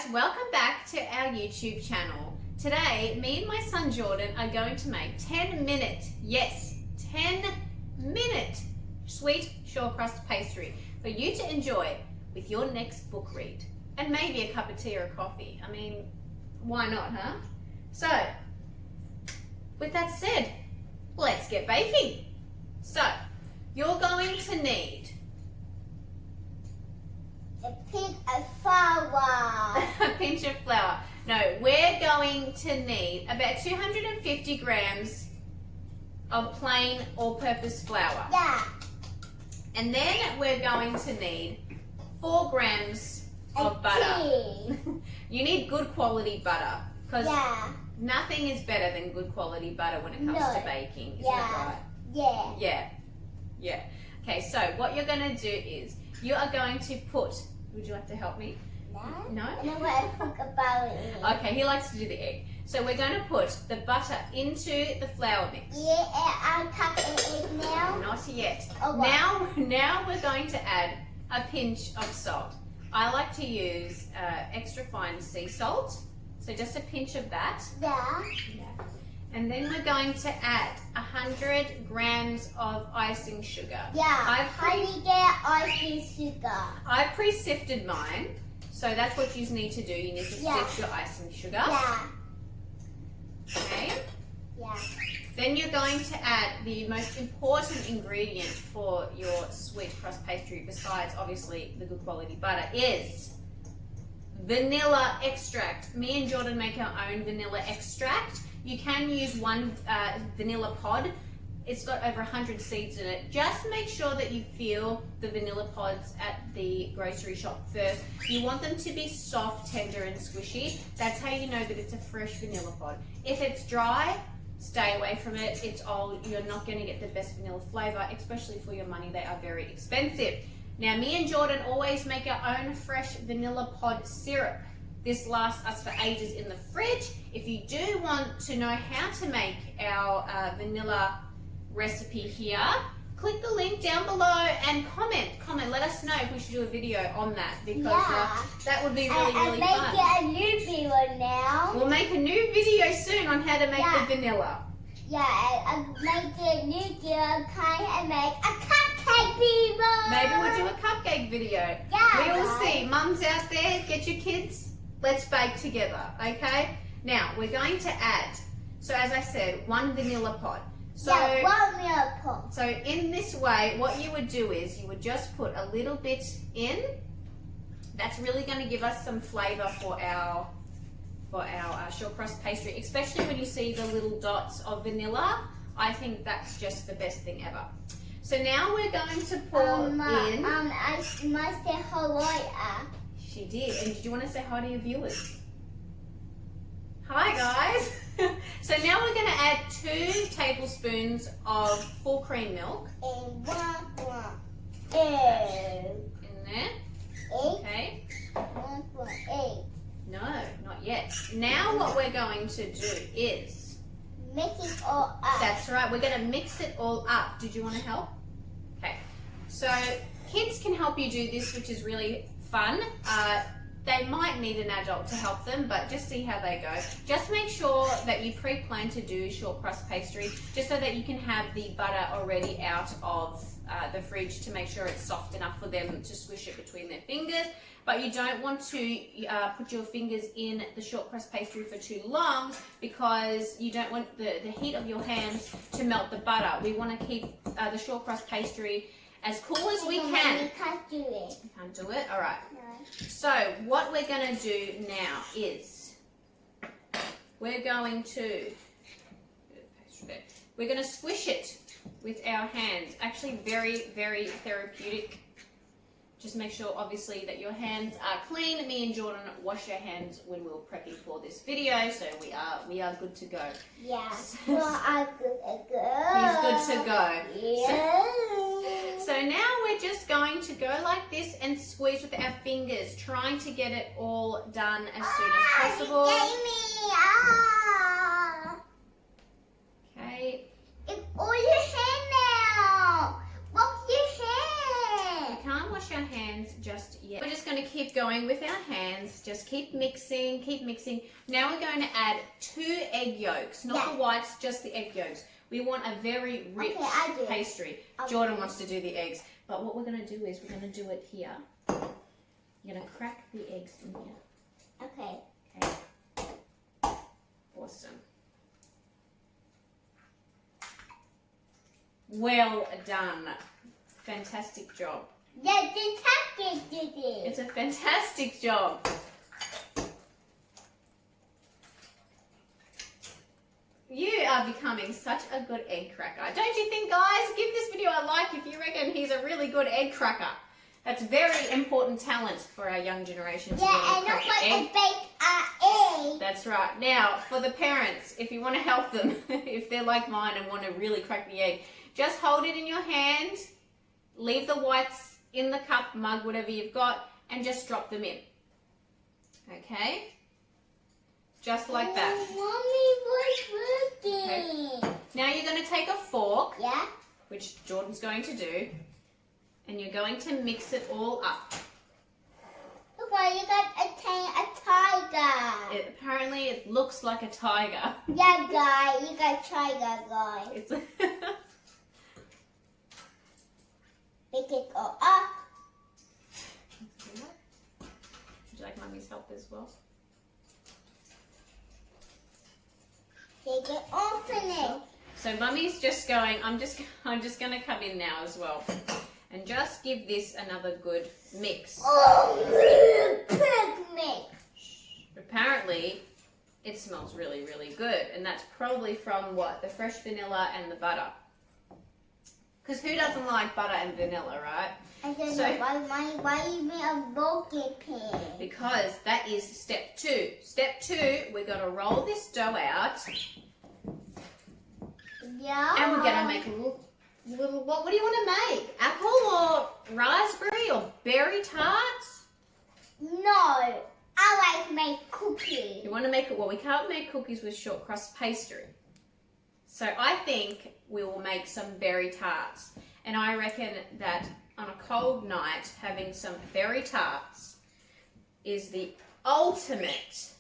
guys, welcome back to our YouTube channel. Today, me and my son Jordan are going to make 10-minute, yes, 10-minute sweet short crust pastry for you to enjoy with your next book read. And maybe a cup of tea or coffee. I mean, why not, huh? So, with that said, let's get baking. So, you're going to need a pinch of flour. a pinch of flour. No, we're going to need about 250 grams of plain all-purpose flour. Yeah. And then we're going to need 4 grams of butter. You need good quality butter because nothing is better than good quality butter when it comes to baking. Isn't that right? Yeah. Yeah. Okay, so what you're going to do is you are going to put, would you like to help me? No? And then we're going to put a butter in. Okay, he likes to do the egg. So we're going to put the butter into the flour mix. Yeah, and I'll cut the egg now. Not yet. Oh, wow. Now we're going to add a pinch of salt. I like to use extra fine sea salt. So just a pinch of that. Yeah. And then we're going to add 100 grams of icing sugar. Yeah, honey, get icing sugar. I've pre-sifted mine. So that's what you need to do. You need to sift your icing sugar. Yeah. Okay. Yeah. Then you're going to add the most important ingredient for your sweet crust pastry, besides obviously the good quality butter, is vanilla extract. Me and Jordan make our own vanilla extract. You can use one vanilla pod. It's got over 100 seeds in it. Just make sure that you feel the vanilla pods at the grocery shop first. You want them to be soft, tender and squishy. That's how you know that it's a fresh vanilla pod. If it's dry, stay away from it. It's old. You're not going to get the best vanilla flavor, especially for your money. They are very expensive. Now, me and Jordan always make our own fresh vanilla pod syrup. This lasts us for ages in the fridge. If you do want to know how to make our vanilla recipe here, click the link down below and comment. Let us know if we should do a video on that, because that would be really fun. Make a new video now. We'll make a new video soon on how to make the vanilla. Yeah, I'll make a new video and make a cupcake video. Maybe we'll do a cupcake video. Yeah. We will see. Mums out there, get your kids. Let's bake together, okay? Now, we're going to add, so as I said, 1 vanilla pod. So, 1 vanilla pod. So in this way, what you would do is you would just put a little bit in. That's really going to give us some flavour for our short crust pastry, especially when you see the little dots of vanilla. I think that's just the best thing ever. So now we're going to pour in. I must say hello. She did. And did you want to say hi to your viewers? Hi guys. So now we're going to add 2 tablespoons of full cream milk. And 1 egg. In there. Egg. Okay. 1 egg. No, not yet. Now what we're going to do is mix it all up. That's right. We're going to mix it all up. Did you want to help? Okay. So kids can help you do this, which is really fun. They might need an adult to help them, but just see how they go. Just make sure that you pre-plan to do short crust pastry, just so that you can have the butter already out of the fridge to make sure it's soft enough for them to squish it between their fingers. But you don't want to put your fingers in the short crust pastry for too long, because you don't want the heat of your hands to melt the butter. We want to keep the short crust pastry as cool as we can. You can't do it. You can't do it? All right. No. So what we're going to do now is we're going to squish it with our hands. Actually, very, very therapeutic. Just make sure, obviously, that your hands are clean. Me and Jordan wash our hands when we were prepping for this video, so we are good to go. Yes. Well, I'm good to go. He's good to go. Yeah. So now we're just going to go like this and squeeze with our fingers, trying to get it all done as soon as possible. You gave me. Okay. It's all your hand now. Wash your hand. We can't wash our hands just Yeah. We're just going to keep going with our hands. Just keep mixing, keep mixing. Now we're going to add 2 egg yolks, not the whites, just the egg yolks. We want a very rich pastry. Jordan wants to do the eggs. But what we're going to do is we're going to do it here. You're going to crack the eggs in here. Okay. Awesome. Well done. Fantastic job. Yeah, the tactic did it. It's a fantastic job. You are becoming such a good egg cracker. Don't you think, guys? Give this video a like if you reckon he's a really good egg cracker. That's very important talent for our young generation. Yeah, and not like a baked egg. That's right. Now, for the parents, if you want to help them, if they're like mine and want to really crack the egg, just hold it in your hand, leave the whites in the cup, mug, whatever you've got, and just drop them in. Okay? Just like that. Mommy, what's working? Okay. Now you're going to take a fork, Yeah? which Jordan's going to do, and you're going to mix it all up. Look, Mom, you got a tiger. Apparently it looks like a tiger. Yeah, guy, you got tiger, guy. It's Make it go up. Would you like Mummy's help as well? Take it off in it. So Mummy's just going, I'm just going to come in now as well. And just give this another good mix. Oh, pig mix. Apparently, it smells really, really good. And that's probably from what? The fresh vanilla and the butter. Because who doesn't like butter and vanilla, right? I don't know why you made a broken pig. Because that is step 2. Step 2, we're going to roll this dough out. Yeah. And we're going to make a little, what do you want to make? Apple or raspberry or berry tarts? No, I like make cookies. You want to make it, well, we can't make cookies with short crust pastry. So I think we will make some berry tarts. And I reckon that on a cold night, having some berry tarts is the ultimate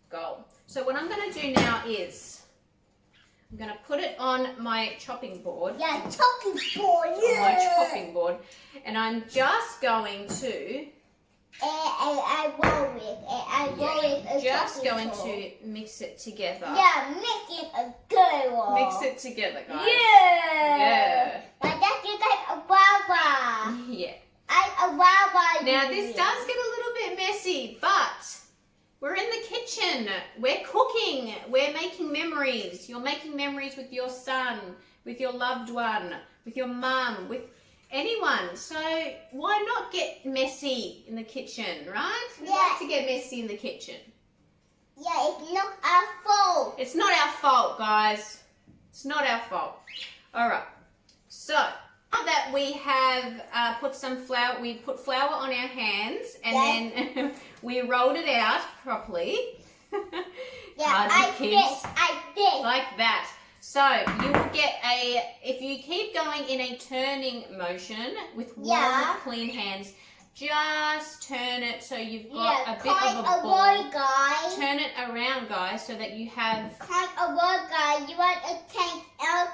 goal. So what I'm going to do now is I'm going to put it on my chopping board. Yeah, chopping board. On my chopping board. And I'm just going to just going to mix it together. Yeah, make it a good one. Mix it together, guys. Yeah. Like that, you got a wawa. Yeah. A wawa. Now this does get a little bit messy, but we're in the kitchen. We're cooking. We're making memories. You're making memories with your son, with your loved one, with your mum, with anyone. So why not get messy in the kitchen, right? We like to get messy in the kitchen. Yeah, it's not our fault. It's not our fault, guys. It's not our fault. All right. So now that we have put some flour, we put flour on our hands and then we rolled it out properly. Yeah, I did. Like that. So you will get if you keep going in a turning motion with warm, clean hands, just turn it so you've got a bit of a ball. Guys. Turn it around, guys, so that you have... Kind of word, guys. You want to take out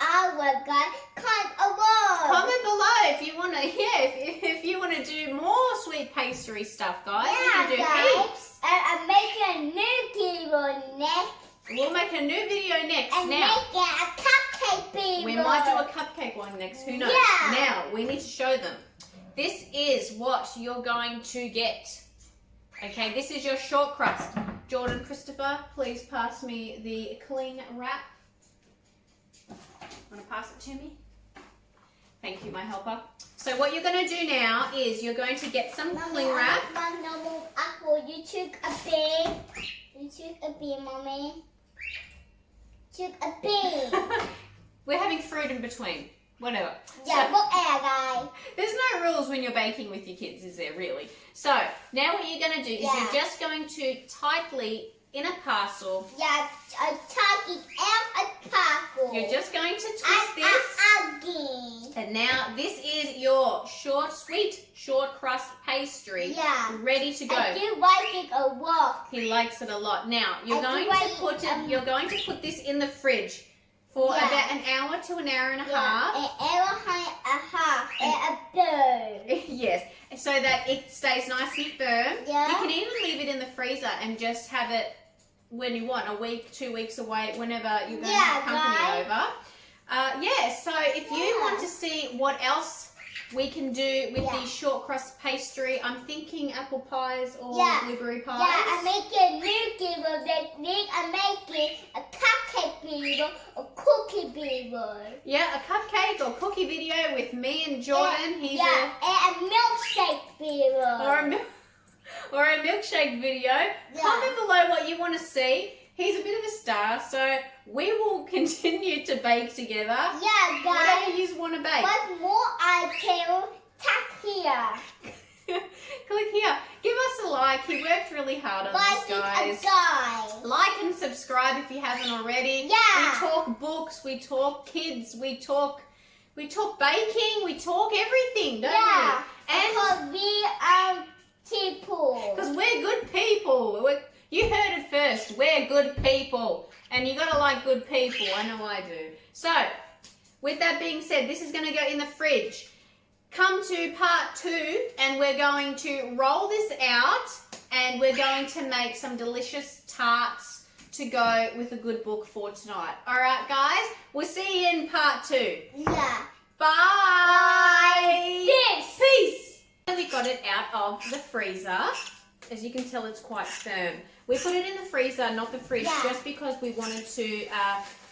our guys? Kind of word. Comment below if you want to, if you want to do more sweet pastry stuff, guys. Yeah, we can do guys. heaps. And I'm making a new video next. We'll make a new video next. And now, making a cupcake video. we might do a cupcake one next. Who knows? Yeah. Now, we need to show them. This is what you're going to get. Okay, this is your short crust. Jordan, Christopher, please pass me the cling wrap. Want to pass it to me? Thank you, my helper. So what you're going to do now is you're going to get some cling wrap. Apple, you took a big. You took a big, Mommy. Took a big. We're having fruit in between. Whatever. Yeah, So, look at guys. there's no rules when you're baking with your kids, is there really? So now what you're going to do is you're just going to tightly in a parcel. Yeah, I take it out a parcel. You're just going to twist this. Again. And now this is your sweet short crust pastry. Yeah. Ready to go. I do like it a lot. He likes it a lot. Now you're I going do to like put it, You're going to put this in the fridge for Yeah. about an hour to an hour and a Yeah, half. an hour and a half and a bird. Yes, so that it stays nice and firm. Yeah. You can even leave it in the freezer and just have it when you want, a week, 2 weeks away, whenever you're going to have company right. over. So if you want to see what else we can do with the short crust pastry, I'm thinking apple pies or blueberry pies. Yeah, I make a new I make it a cupcake video, a cookie video. Yeah, a cupcake or cookie video with me and Jordan. And a milkshake video. Or a milkshake video. Comment below what you want to see. He's a bit of a star, so we will continue to bake together. Yeah, guys. Whatever you want to bake. What more I can tap here. Click here. Give us a like. He worked really hard on this, guys. Like and subscribe if you haven't already. Yeah. We talk books, we talk kids, we talk baking, we talk everything, don't we? And because we people. Because we're good people. You heard it first. We're good people. And you got to like good people. I know I do. So, with that being said, this is going to go in the fridge. Come to part 2, and we're going to roll this out, and we're going to make some delicious tarts to go with a good book for tonight. All right, guys? We'll see you in part 2. Yeah. Bye. Peace. Peace. We got it out of the freezer. As you can tell, it's quite firm. We put it in the freezer, not the fridge, just because we wanted to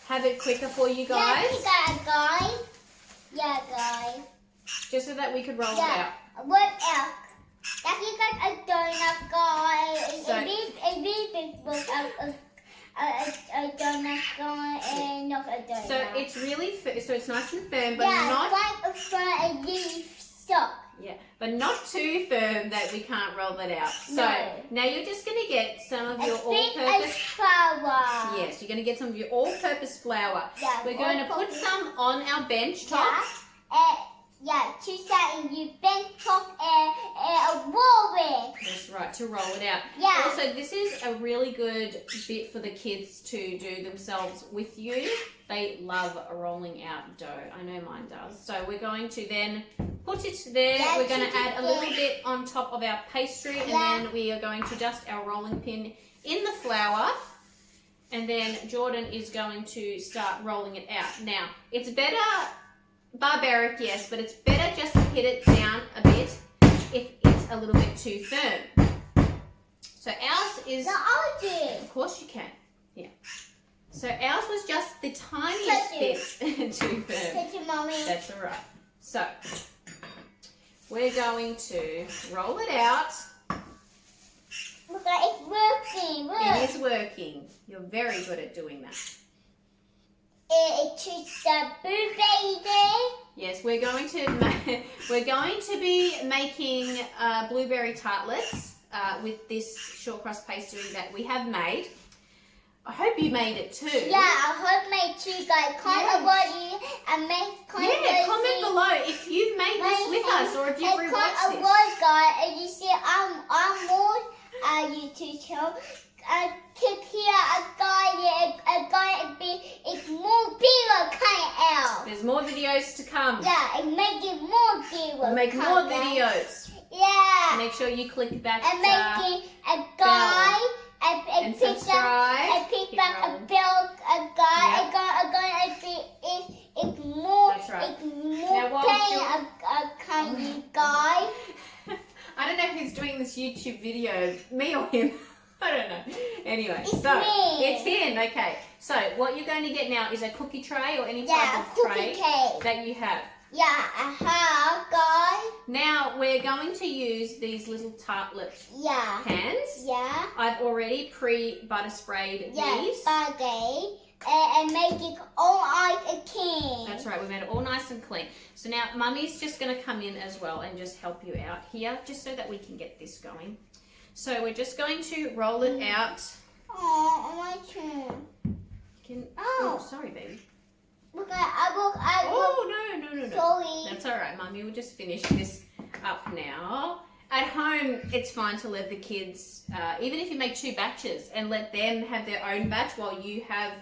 have it quicker for you guys. Yeah, guys. Just so that we could roll it out. What else? That you got a donut, guys. So- a big book a donut, guys, and not a donut. So it's really, so it's nice and firm, but it's like a leaf stuff. Yeah, but not too firm that we can't roll that out. So now you're just going to get some of your all-purpose flour. Yes, you're going to get some of your all-purpose flour. Yeah, we're going to put some on our bench top. To set in your bench top and roll it. That's right, to roll it out. Yeah. Also, this is a really good bit for the kids to do themselves with you. They love rolling out dough. I know mine does. So we're going to then put it there. Yeah, we're going to add a little bit on top of our pastry, and then we are going to dust our rolling pin in the flour. And then Jordan is going to start rolling it out. Now, it's better, barbaric, yes, but it's better just to hit it down a bit if it's a little bit too firm. So ours is... No, I'll do it. Of course you can. Yeah. So ours was just the tiniest bit too firm. Touch it, Mommy. That's all right. So we're going to roll it out. Look, it's working. Look. It is working. You're very good at doing that. It's the blueberry there. Yes, we're going to be making blueberry tartlets with this short crust pastry that we have made. I hope you made it too. Yeah, I hope my too, guys. Comment comment below if you've made this with us or if you've rewatched this. Guys, and you see, I'm more YouTube channel. Click here, a guy, it's more bigger kind out. There's more videos to come. Yeah, and make it more bigger. We'll make more videos. Yeah. Make sure you click that And making a guy. And subscribe. And pick back a bell, a guy, it's more, That's right. it's more Now, while playing a kind of guy. I don't know who's doing this YouTube video, me or him. I don't know. Anyway, It's so me. it's him. Okay. So what you're going to get now is a cookie tray or any Yeah, type a of cookie tray cake. that you have. Yeah, I have, guys. Now we're going to use these little tartlet Yeah. pans. Yeah. I've already pre-butter sprayed these. Bagay. And make it all like a king. That's right, we made it all nice and clean. So now Mummy's just going to come in as well and just help you out here, just so that we can get this going. So we're just going to roll it out Oh, my turn. Oh, sorry, baby. Look, Oh, no. Sorry. That's all right, Mummy. We'll just finish this up now. At home, it's fine to let the kids, even if you make 2 batches, and let them have their own batch while you have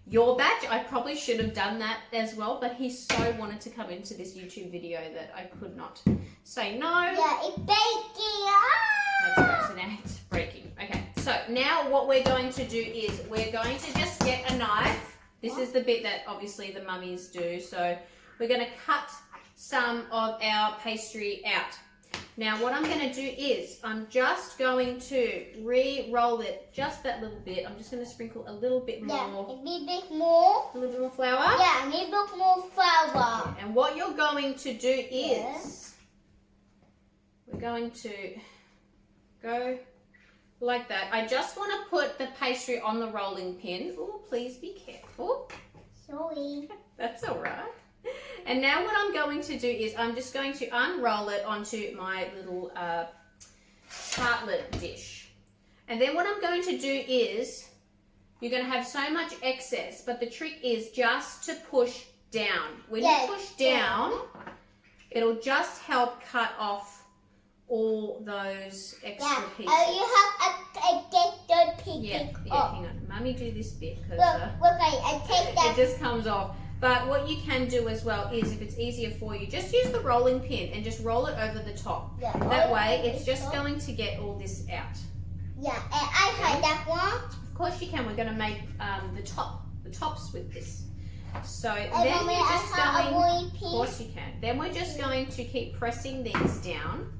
your batch. I probably should have done that as well, but he so wanted to come into this YouTube video that I could not say no. Yeah, it's baking. Ah! That's right, so now it's breaking. Okay, so now what we're going to do is we're going to just get a knife. This is the bit that obviously the mummies do. So we're going to cut some of our pastry out. Now what I'm going to do is I'm just going to re-roll it just that little bit. I'm just going to sprinkle a little bit more. Yeah, a little bit more. A little bit more flour? Yeah, a little bit more flour. And what you're going to do is we're going to go like that. I just want to put the pastry on the rolling pin. Oh, please be careful. Sorry. That's all right. And now what I'm going to do is I'm just going to unroll it onto my little tartlet dish. And then what I'm going to do is you're going to have so much excess, but the trick is just to push down. When you push down, it'll just help cut off all those extra pieces. You have to take the pieces off. Hang on. Mummy, do this bit because I take that. it just comes off. But what you can do as well is, if it's easier for you, just use the rolling pin and just roll it over the top. Yeah, that way, it's just going to get all this out. Yeah, and I had that one. Of course you can. We're going to make the tops with this. So And then you're just going. Of course you can. Then we're just going to keep pressing these down.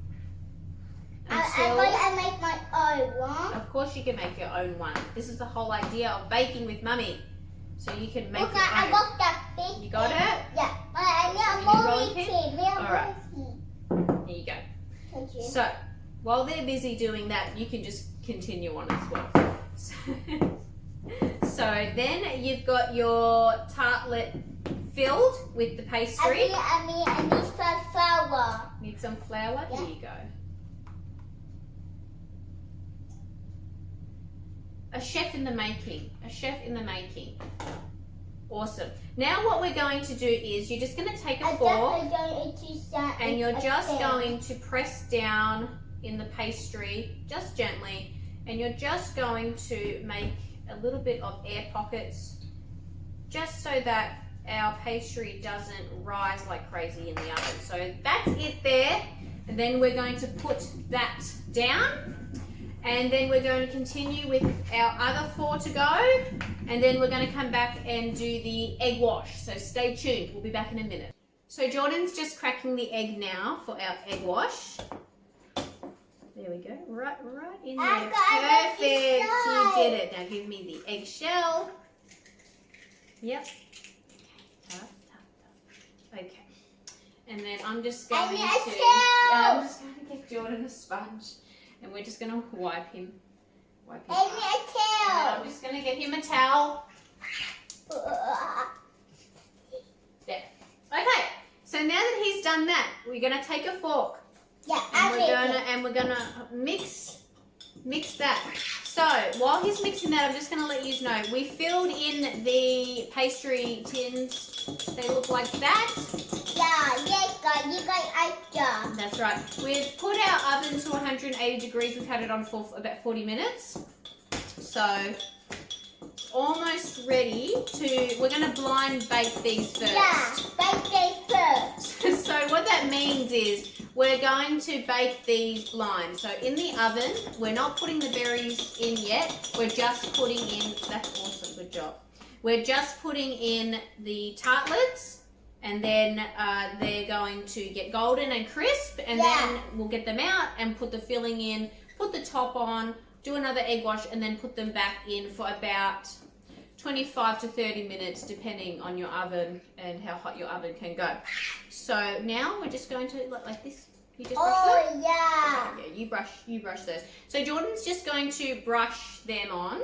I make my own one. Of course you can make your own one. This is the whole idea of baking with Mummy. So you can make your own. I got that big. You got it? Yeah. I need a rolling pin. All right. Here you go. Thank you. So while they're busy doing that, you can just continue on as well. So then you've got your tartlet filled with the pastry. I need some flour. Need some flour? Yeah. Here you go. A chef in the making. A chef in the making. Awesome. Now what we're going to do is you're just going to take a fork and you're just going to press down in the pastry, just gently, and you're just going to make a little bit of air pockets just so that our pastry doesn't rise like crazy in the oven. So that's it there. And then we're going to put that down. And then we're going to continue with our other 4 to go. And then we're going to come back and do the egg wash. So stay tuned. We'll be back in a minute. So Jordan's just cracking the egg now for our egg wash. There we go. Right in there. Perfect. You did it. Now give me the eggshell. Yep. Tough. Okay. And then I'm just going to get Jordan a sponge. And we're just going to wipe him. I need a towel. I'm just going to get him a towel. There. Okay. So now that he's done that, we're going to take a fork. Yeah, And we're gonna mix that. So while he's mixing that, I'm just gonna let you know we filled in the pastry tins. They look like that. Yeah, you got extra. That's right. We've put our oven to 180 degrees and had it on for about 40 minutes. So it's almost ready to. We're gonna blind bake these first. Yeah, bake these first. So what that means is we're going to bake these blind. So in the oven, we're not putting the berries in yet. We're just putting in, that's awesome, good job. We're just putting in the tartlets, and then they're going to get golden and crisp, and then we'll get them out and put the filling in, put the top on, do another egg wash, and then put them back in for about 25 to 30 minutes depending on your oven and how hot your oven can go. So now we're just going to like this. You just brush them? Yeah. Okay, yeah, you brush those. So Jordan's just going to brush them on.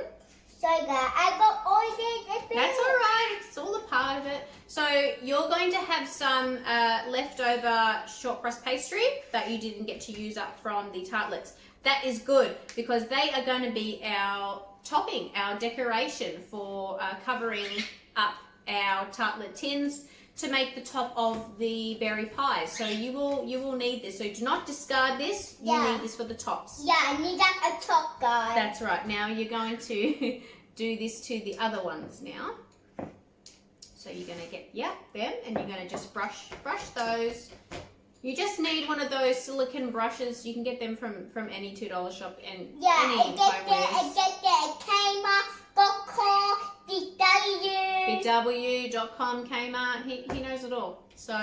So I got all this. That's all right. It's all a part of it. So you're going to have some leftover short crust pastry that you didn't get to use up from the tartlets. that is good because they are going to be our topping, our decoration for covering up our tartlet tins to make the top of the berry pies. So you will need this. So do not discard this. You need this for the tops. Yeah, I need that a top, guys. That's right. Now you're going to do this to the other ones now. So you're going to get, them, and you're going to just brush those. You just need one of those silicone brushes. You can get them from any $2 shop and any I get at Kmart.com, BW.com, Kmart. He knows it all. So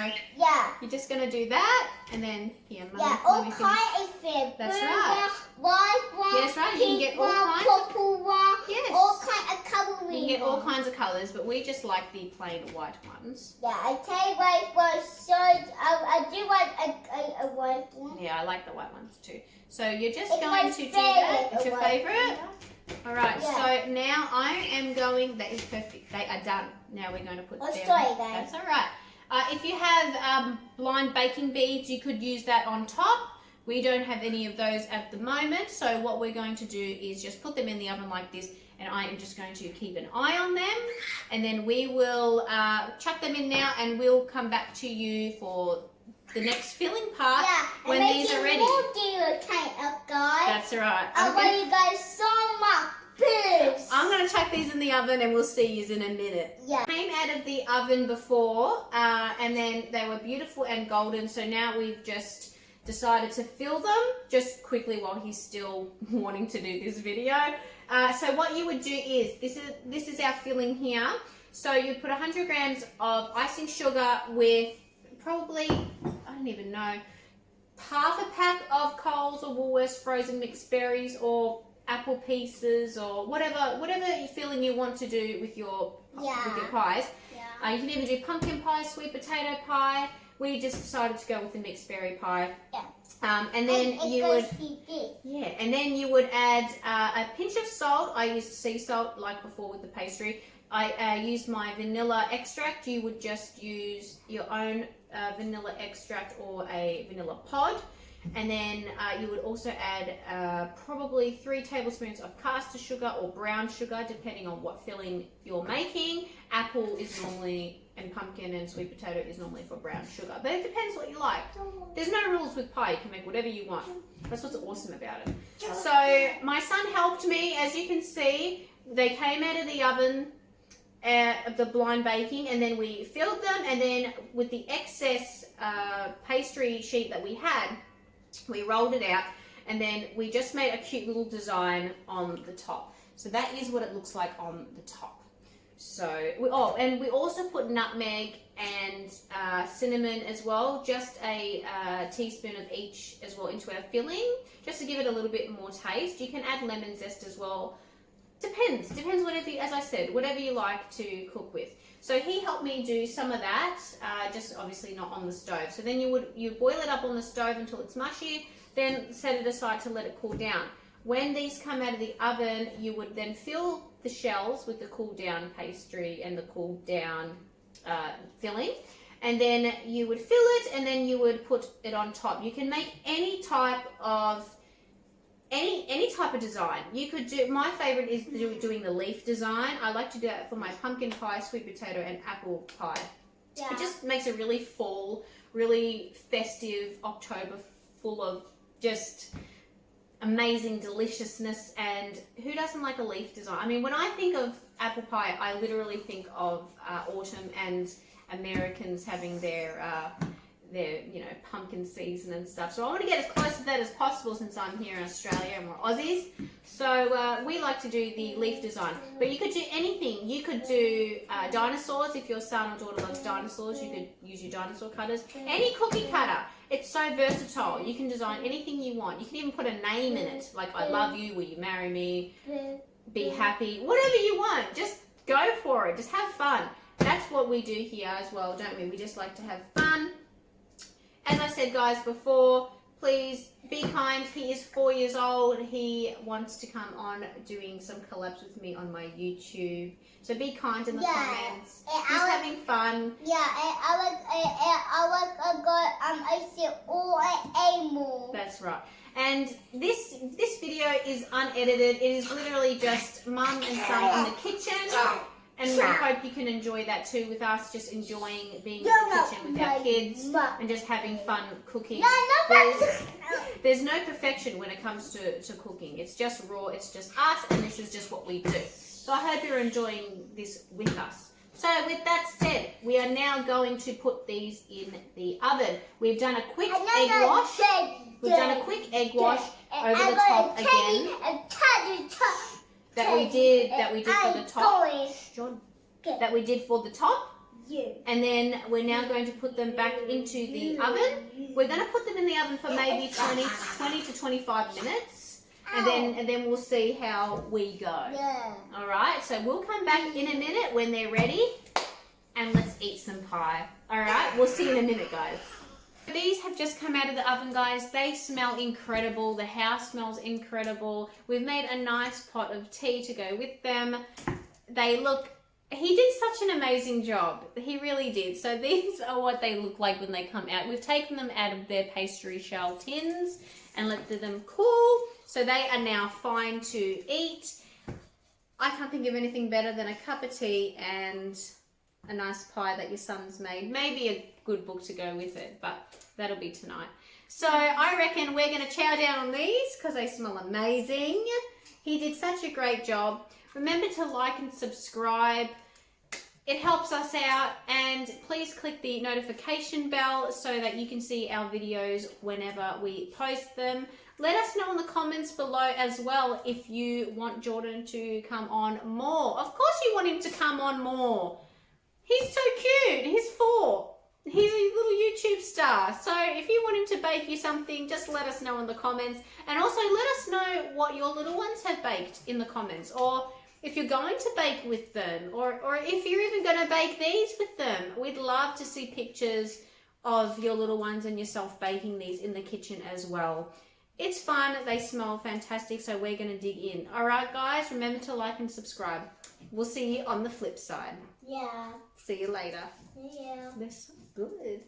you're just going to do that, and then here, all kinds of things. That's Blue right. one, white one, Yes, right. You can get all kinds purple one, Yes. all kinds of colouring. You can get all kinds of colours, but we just like the plain white ones. Yeah, I tell you what was so. I do like a white one. Yeah, I like the white ones too. So you're just It's going my to do that. It's your favourite. favourite? All right, Yeah. so now I am going, that is perfect. They are done. Now we're going to put them. Sorry, guys. That's all right. If you have blind baking beads, you could use that on top. We don't have any of those at the moment. So what we're going to do is just put them in the oven like this, and I am just going to keep an eye on them. And then we will chuck them in now, and we'll come back to you for the next filling part when these are ready. Up, guys. That's right. I love you guys so much. Peace. I'm going to chuck these in the oven and we'll see you in a minute. Yeah. Came out of the oven before and then they were beautiful and golden. So now we've just decided to fill them just quickly while he's still wanting to do this video. So what you would do is, this is our filling here. So you put 100 grams of icing sugar with probably, I don't even know, half a pack of Coles or Woolworths frozen mixed berries or apple pieces or whatever filling you want to do with your pies. You can even do pumpkin pie, sweet potato pie. We just decided to go with the mixed berry pie. And then and then you would add a pinch of salt. I used sea salt like before with the pastry. I used my vanilla extract. You would just use your own vanilla extract or a vanilla pod. And then you would also add probably 3 tablespoons of caster sugar or brown sugar, depending on what filling you're making. Apple is normally, and pumpkin and sweet potato is normally for brown sugar. But it depends what you like. There's no rules with pie. You can make whatever you want. That's what's awesome about it. So my son helped me. As you can see, they came out of the oven, the blind baking, and then we filled them. And then with the excess pastry sheet that we had, we rolled it out, and then we just made a cute little design on the top. So that is what it looks like on the top. So, and we also put nutmeg and cinnamon as well, just a teaspoon of each as well into our filling, just to give it a little bit more taste. You can add lemon zest as well. Depends whatever you, as I said, whatever you like to cook with. So he helped me do some of that, just obviously not on the stove. So then you boil it up on the stove until it's mushy, then set it aside to let it cool down. When these come out of the oven, you would then fill the shells with the cool down pastry and the cool down filling. And then you would fill it, and then you would put it on top. You can make any type of design. You could do, my favorite is doing the leaf design. I like to do that for my pumpkin pie, sweet potato and apple pie. It just makes a really fall, really festive October, full of just amazing deliciousness. And who doesn't like a leaf design? I mean, when I think of apple pie, I literally think of autumn and Americans having their pumpkin season and stuff. So I want to get as close to that as possible since I'm here in Australia and we're Aussies. So we like to do the leaf design. But you could do anything. You could do dinosaurs. If your son or daughter loves dinosaurs, you could use your dinosaur cutters. Any cookie cutter. It's so versatile. You can design anything you want. You can even put a name in it. Like, I love you, will you marry me, be happy, whatever you want. Just go for it. Just have fun. That's what we do here as well, don't we? We just like to have fun. As I said, guys, before, please be kind. He is 4 years old. He wants to come on doing some collabs with me on my YouTube. So be kind in the comments. He's having fun. Yeah, I see all animals. That's right. And this video is unedited. It is literally just mum and son in the kitchen. And we hope you can enjoy that too with us, just enjoying being in the kitchen with our kids and just having fun cooking. There's no perfection when it comes to cooking. It's just raw, it's just us, and this is just what we do. So I hope you're enjoying this with us. So with that said, we are now going to put these in the oven. We've done a quick egg wash. We've done a quick egg wash over the top again. That we did for the top. John. That we did for the top. And then we're now going to put them back into the oven. We're going to put them in the oven for maybe 20 to 25 minutes. And then we'll see how we go. All right, so we'll come back in a minute when they're ready. And let's eat some pie. All right, we'll see you in a minute, guys. These have just come out of the oven, guys. They smell incredible. The house smells incredible. We've made a nice pot of tea to go with them. He did such an amazing job. He really did. So these are what they look like when they come out. We've taken them out of their pastry shell tins and let them cool. So they are now fine to eat. I can't think of anything better than a cup of tea and a nice pie that your son's made. Maybe a good book to go with it, but that'll be tonight. So I reckon we're going to chow down on these because they smell amazing. He did such a great job. Remember to like and subscribe. It helps us out, and please click the notification bell so that you can see our videos whenever we post them. Let us know in the comments below as well if you want Jordan to come on more. Of course you want him to come on more. He's so cute. He's 4. He's a little YouTube star. So if you want him to bake you something, just let us know in the comments. And also let us know what your little ones have baked in the comments, or if you're going to bake with them, or if you're even going to bake these with them. We'd love to see pictures of your little ones and yourself baking these in the kitchen as well. It's fun. They smell fantastic, so we're going to dig in. All right, guys, remember to like and subscribe. We'll see you on the flip side. Yeah. See you later. Yeah. They're so good.